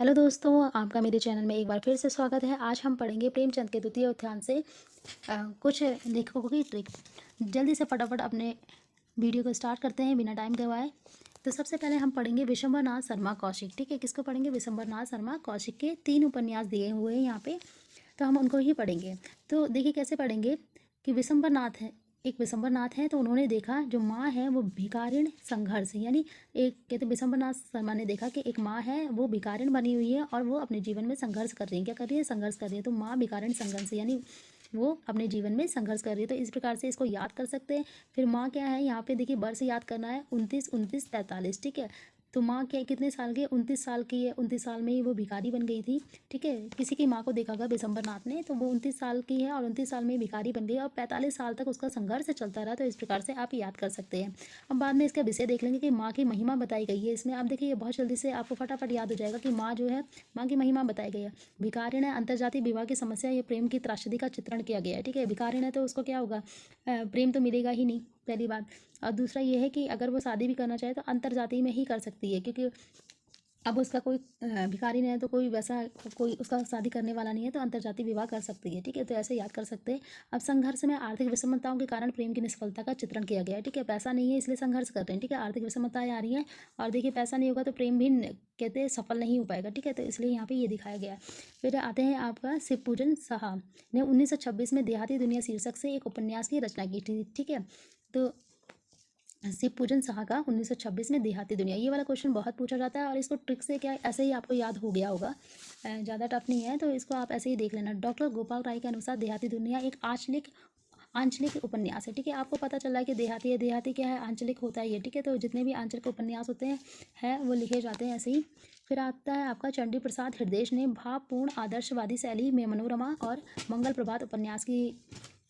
Hello दोस्तों, आपका मेरे चैनल में एक बार फिर से स्वागत है। आज हम पढ़ेंगे प्रेमचंद के द्वितीय उद्यान से कुछ लेखकों की ट्रिक। जल्दी से फटाफट अपने वीडियो को स्टार्ट करते हैं बिना टाइम गवाए। तो सबसे पहले हम पढ़ेंगे विशंबरनाथ शर्मा कौशिक। ठीक है, किसको पढ़ेंगे? विशंबरनाथ शर्मा कौशिक के 3 उपन्यास दिए हुए हैं यहाँ पे, तो हम उनको ही पढ़ेंगे। तो देखिए कैसे पढ़ेंगे कि विशंबरनाथ है, एक विशंबरनाथ है, तो उन्होंने देखा जो माँ है वो भिखारिण संघर्ष, यानी एक कहते विशंबरनाथ शर्मा ने देखा कि एक माँ है वो भिखारिण बनी हुई है और वो अपने जीवन में संघर्ष कर रही है। क्या कर रही है? संघर्ष कर रही है। तो माँ भिखारिण संघर्ष यानी वो अपने जीवन में संघर्ष कर रही है। तो इस प्रकार से इसको याद कर सकते हैं। फिर माँ क्या है, यहाँ पे देखिए वर्ष याद करना है 29 29 43। ठीक है, तो माँ क्या कितने साल की है? 29 साल की है। 29 साल में ही वो भिखारी बन गई थी। ठीक है, किसी की माँ को देखा गया विशंबरनाथ ने, तो वो 29 साल की है और 29 साल में भिखारी बन गई और 45 साल तक उसका संघर्ष चलता रहा। तो इस प्रकार से आप याद कर सकते हैं। अब बाद में इसका विषय देख लेंगे कि माँ की महिमा बताई गई है इसमें। आप देखिए बहुत जल्दी से आपको फटाफट याद हो जाएगा कि माँ जो है, माँ की महिमा बताई गई है। भिखारिण है, अंतर्जातीय विवाह की समस्या या प्रेम की त्रासदी का चित्रण किया गया है। ठीक है, भिखारिण है तो उसको क्या होगा? प्रेम तो मिलेगा ही नहीं, पहली बात। और दूसरा ये है कि अगर वो शादी भी करना चाहे तो अंतर्जातीय में ही कर सकती है, क्योंकि अब उसका कोई भिखारी नहीं है, तो कोई वैसा कोई उसका शादी करने वाला नहीं है, तो अंतर्जातीय विवाह कर सकती है। ठीक है, तो ऐसे याद कर सकते हैं। अब संघर्ष में आर्थिक विषमताओं के कारण प्रेम की निष्फलता का चित्रण किया गया है। ठीक है, पैसा नहीं है इसलिए संघर्ष कर रहे हैं। ठीक है, आर्थिक विषमताएं आ रही हैं और देखिए पैसा नहीं होगा तो प्रेम भी कहते हैं सफल नहीं हो पाएगा। ठीक है, तो इसलिए यहाँ पे ये दिखाया गया है। फिर आते हैं आपका शिवपूजन साहा ने 1926 में देहाती दुनिया शीर्षक से एक उपन्यास की रचना की थी। ठीक है, तो शिवपूजन साहा का 1926 में देहाती दुनिया, ये वाला क्वेश्चन बहुत पूछा जाता है और इसको ट्रिक से क्या ऐसे ही आपको याद हो गया होगा, ज़्यादा टफ नहीं है, तो इसको आप ऐसे ही देख लेना। डॉक्टर गोपाल राय के अनुसार देहाती दुनिया एक आंचलिक आंचलिक उपन्यास है। ठीक है, आपको पता चला है कि देहाती है, देहाती क्या है? आंचलिक होता है ये। ठीक है, तो जितने भी आंचलिक उपन्यास होते हैं वो लिखे जाते हैं ऐसे ही। फिर आता है आपका चंडी प्रसाद हृदयेश ने भावपूर्ण आदर्शवादी शैली में मनोरमा और मंगल प्रभात उपन्यास की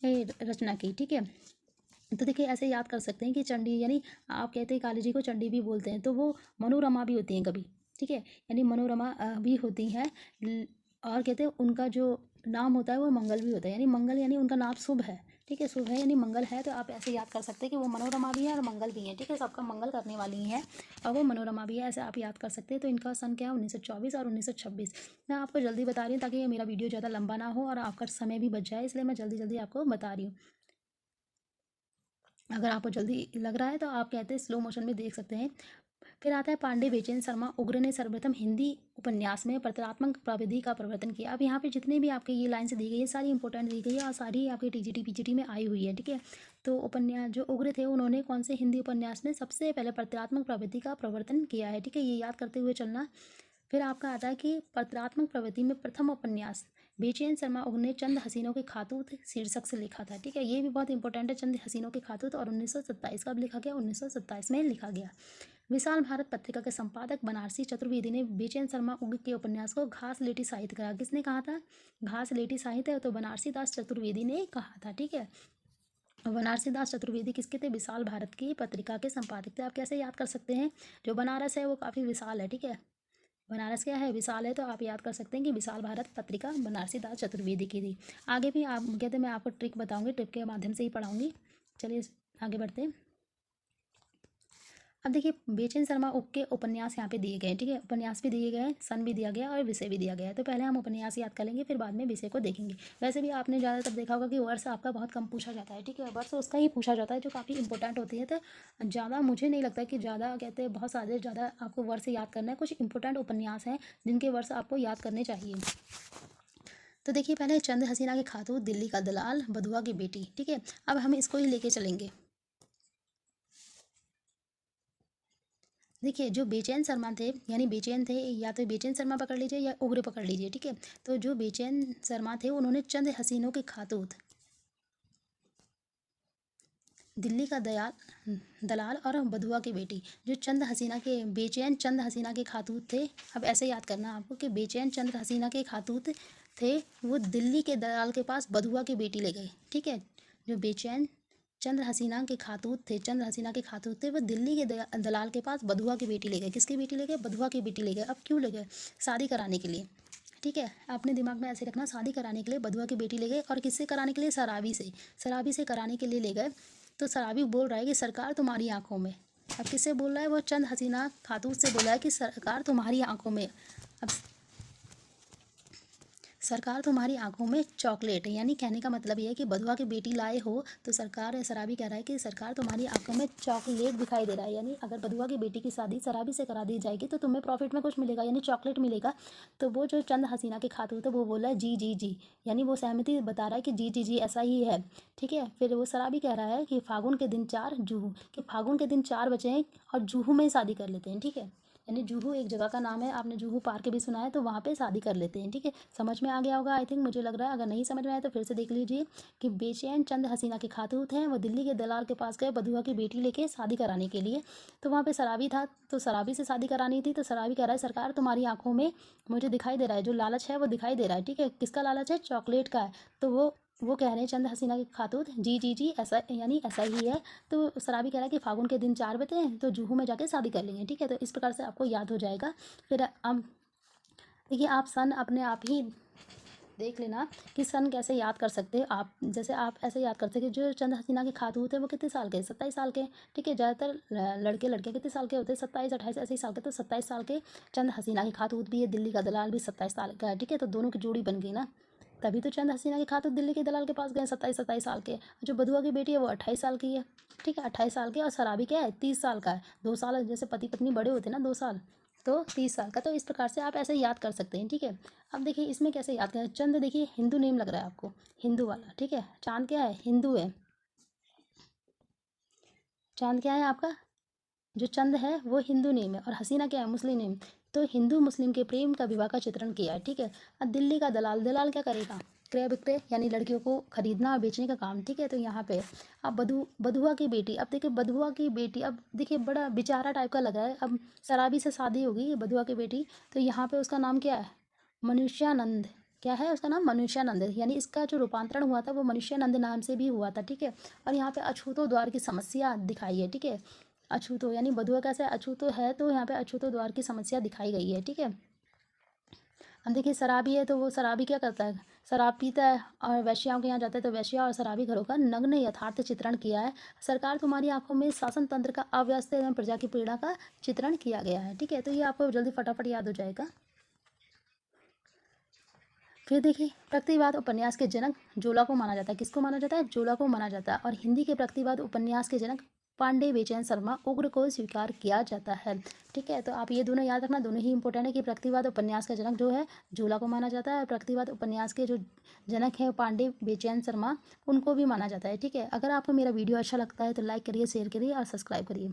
रचना की। ठीक है, तो देखिए ऐसे याद कर सकते हैं कि चंडी यानी आप कहते हैं काली जी को चंडी भी बोलते हैं, तो वो मनोरमा भी होती हैं कभी। ठीक है, यानी मनोरमा भी होती हैं। और कहते हैं उनका जो नाम होता है वो मंगल भी होता है, यानी मंगल यानी उनका नाम शुभ है। ठीक है, शुभ है यानी मंगल है, तो आप ऐसे याद कर सकते हैं कि वो मनोरमा भी है और मंगल भी है। ठीक है, सबका मंगल करने वाली हैं और वो मनोरमा भी है, ऐसे आप याद कर सकते हैं। तो इनका सन क्या है? 1924 और 1926। मैं आपको जल्दी बता रही हूँ ताकि ये मेरा वीडियो ज़्यादा लंबा ना हो और आपका समय भी बच जाए, इसलिए मैं जल्दी जल्दी आपको बता रही हूँ। अगर आपको जल्दी लग रहा है तो आप कहते हैं स्लो मोशन में देख सकते हैं। फिर आता है पांडे बेचैन शर्मा उग्र ने सर्वप्रथम हिंदी उपन्यास में प्रतीकात्मक प्रविधि का प्रवर्तन किया। अब यहाँ पे जितने भी आपके ये लाइन से दी गई है सारी इंपॉर्टेंट दी गई है और सारी आपके टीजीटी पीजीटी में आई हुई है। ठीक है, तो उपन्यास जो उग्र थे उन्होंने कौन से हिंदी उपन्यास में सबसे पहले प्रतीकात्मक प्रवृत्ति का प्रवर्तन किया है। ठीक है, ये याद करते हुए चलना। फिर आपका आता है कि पत्रात्मक प्रवृत्ति में प्रथम उपन्यास बेचैन शर्मा उग्र ने चंद हसीनों के खातूत शीर्षक से लिखा था। ठीक है, ये भी बहुत इंपॉर्टेंट है, चंद हसीनों के खातूत, और 1927 कब लिखा गया? 1927 में लिखा गया। विशाल भारत पत्रिका के संपादक बनारसी चतुर्वेदी ने बेचैन शर्मा उग्र के उपन्यास को घास लेटी साहित्य कहा। किसने कहा था? घास लेटी साहित्य, तो बनारसी दास चतुर्वेदी ने कहा था। ठीक है, बनारसी दास चतुर्वेदी किसके थे? विशाल भारत की पत्रिका के संपादक थे। आप कैसे याद कर सकते हैं? जो बनारस है वो काफ़ी विशाल है। ठीक है, बनारस क्या है? विशाल है, तो आप याद कर सकते हैं कि विशाल भारत पत्रिका बनारसी दास चतुर्वेदी की थी। आगे भी आप कहते हैं मैं आपको ट्रिक बताऊंगी, ट्रिक के माध्यम से ही पढ़ाऊंगी। चलिए आगे बढ़ते हैं। अब देखिए बेचैन शर्मा उप के उपन्यास यहाँ पे दिए गए हैं। ठीक है, उपन्यास भी दिए गए हैं, सन भी दिया गया और विषय भी दिया गया है। तो पहले हम उपन्यास याद कर लेंगे, फिर बाद में विषय को देखेंगे। वैसे भी आपने ज़्यादातर देखा होगा कि वर्ष आपका बहुत कम पूछा जाता है। ठीक है, वर्ष उसका ही पूछा जाता है जो काफ़ी इंपॉर्टेंट होती है। तो ज़्यादा मुझे नहीं लगता कि ज़्यादा कहते हैं बहुत सारे ज़्यादा आपको वर्ष याद करना है। कुछ इंपॉर्टेंट उपन्यास हैं जिनके वर्ष आपको याद करने चाहिए। तो देखिए पहले चंद हसीना के खातूत, दिल्ली का दलाल, बधुआ की बेटी। ठीक है, अब हम इसको ही लेके चलेंगे। देखिए जो बेचैन शर्मा थे, यानी बेचैन थे, या तो बेचैन शर्मा पकड़ लीजिए या उग्र पकड़ लीजिए। ठीक है, तो जो बेचैन शर्मा थे उन्होंने चंद हसीनों के खातूत, दिल्ली का दलाल और बधुआ की बेटी, जो चंद हसीना के बेचैन चंद हसीना के खातूत थे। अब ऐसे याद करना आपको कि बेचैन चंद हसीना के खातूत थे, वो दिल्ली के दलाल के पास बधुआ की बेटी ले गए। ठीक है, जो बेचैन चंद्र हसीना के खातूत थे, चंद्र हसीना के खातूत थे, वो दिल्ली के दलाल के पास बधुआ की बेटी ले गए। किसकी बेटी ले गए? बधुआ की बेटी ले गए। अब क्यों ले गए? शादी कराने के लिए। ठीक है, अपने दिमाग में ऐसे रखना, शादी कराने के लिए बधुआ की बेटी ले गए। और किससे कराने के लिए? शराबी से। शराबी से कराने के लिए ले गए। तो शराबी बोल रहा है कि सरकार तुम्हारी आंखों में। अब किससे बोल रहा है? वो चंद हसीना खातूत से बोला है कि सरकार तुम्हारी आंखों में। अब सरकार तुम्हारी आंखों में चॉकलेट, यानी कहने का मतलब ये है कि बधुआ की बेटी लाए हो तो सरकार, शराबी कह रहा है कि सरकार तुम्हारी आंखों में चॉकलेट दिखाई दे रहा है। यानी अगर बधुआ की बेटी की शादी शराबी से करा दी जाएगी तो तुम्हें प्रॉफिट में कुछ मिलेगा, यानी चॉकलेट मिलेगा। तो वो जो चंद हसीना के खातून थे वो बोला है जी जी जी, यानी वो सहमति बता रहा है कि जी जी जी ऐसा ही है। ठीक है, फिर वो शराबी कह रहा है कि फागुन के दिन 4 जूहू, कि फागुन के दिन 4 बजे हैं और जूहू में शादी कर लेते हैं। ठीक है, यानी जूहू एक जगह का नाम है, आपने जूहू पार्क भी सुना है, तो वहाँ पे शादी कर लेते हैं। ठीक है, समझ में आ गया होगा आई थिंक, मुझे लग रहा है। अगर नहीं समझ में आया तो फिर से देख लीजिए कि बेचैन चंद हसीना के खातूत हैं, वो दिल्ली के दलाल के पास गए बधुआ की बेटी लेके शादी कराने के लिए। तो वहाँ पे शराबी था, तो शराबी से शादी करानी थी। तो शराबी कह रहा है सरकार तुम्हारी आंखों में मुझे दिखाई दे रहा है, जो लालच है वो दिखाई दे रहा है। ठीक है, किसका लालच है? चॉकलेट का है। तो वो कह रहे हैं चंद हसीना के खातूत जी जी जी ऐसा, यानी ऐसा ही है। तो शराबी कह रहा है कि फागुन के दिन 4 बजे हैं तो जूहू में जाके शादी कर लेंगे। ठीक है, तो इस प्रकार से आपको याद हो जाएगा। फिर अब देखिए, आप सन अपने आप ही देख लेना कि सन कैसे याद कर सकते हैं आप। जैसे आप ऐसे याद करते हैं कि जो चंद हसीना के खातूत हैं वो कितने साल के? 27 साल के। ठीक है, ज़्यादातर लड़के कितने साल के होते हैं? 27 28 ऐसे ही साल के। तो 27 साल के चंद हसीना के खातूत भी है, दिल्ली का दलाल भी 27 साल का है। ठीक है, तो दोनों की जोड़ी बन गई ना, तभी तो चंद हसीना के खातूत दिल्ली के दलाल के पास गए 27 साल के। जो बधुआ की बेटी है वो 28 साल की है। ठीक है, 28 साल की। और शराबी क्या है? 30 साल का है। 2 साल, जैसे पति पत्नी बड़े होते हैं ना 2 साल, तो 30 साल का। तो इस प्रकार से आप ऐसे याद कर सकते हैं। ठीक है, अब देखिए इसमें कैसे याद करें। चंद देखिए हिंदू नेम लग रहा है आपको, हिंदू वाला। ठीक है, चांद क्या है? हिंदू है। चांद क्या है आपका? जो चंद है वो हिंदू नेम है, और हसीना क्या है? मुस्लिम नेम। तो हिंदू मुस्लिम के प्रेम का विवाह का चित्रण किया है। ठीक है, अब दिल्ली का दलाल, दलाल क्या करेगा? क्रय विक्रय, यानी लड़कियों को खरीदना और बेचने का काम। ठीक है, तो यहाँ पे अब बधुआ की बेटी, अब देखिए बधुआ की बेटी, अब देखिए बड़ा बेचारा टाइप का लग रहा है। अब शराबी से शादी होगी बधुआ की बेटी, तो यहाँ पे उसका नाम क्या है? मनुष्यानंद। क्या है उसका नाम? मनुष्यानंद। यानी इसका जो रूपांतरण हुआ था वो मनुष्यानंद नाम से भी हुआ था। ठीक है, और यहाँ पे अछूतो द्वार की समस्या दिखाई है। ठीक है, अछूतो यानी बधुआ कैसा है? अछूतो है, तो यहाँ पे अछूतो द्वार की समस्या दिखाई गई है। ठीक है, अब देखिए शराबी है, तो वो शराबी क्या करता है? शराब पीता है और वैश्याओं के यहाँ जाता है, तो वैश्या और शराबी घरों का नग्न यथार्थ चित्रण किया है। सरकार तुम्हारी आंखों में शासन तंत्र का अव्यवस्था एवं प्रजा की पीड़ा का चित्रण किया गया है। ठीक है, तो ये आपको जल्दी फटाफट याद हो जाएगा। फिर देखिए, प्रतिवाद उपन्यास के जनक जोला को माना जाता है। किसको माना जाता है? जोला को माना जाता है। और हिंदी के प्रतिवाद उपन्यास के जनक पांडे बेचैन शर्मा उग्र को स्वीकार किया जाता है। ठीक है, तो आप ये दोनों याद रखना, दोनों ही इंपॉर्टेंट है कि प्रतिवाद उपन्यास का जनक जो है जोला को माना जाता है, और प्रतिवाद उपन्यास के जो जनक है पांडे बेचैन शर्मा, उनको भी माना जाता है। ठीक है, अगर आपको मेरा वीडियो अच्छा लगता है तो लाइक करिए, शेयर करिए और सब्सक्राइब करिए।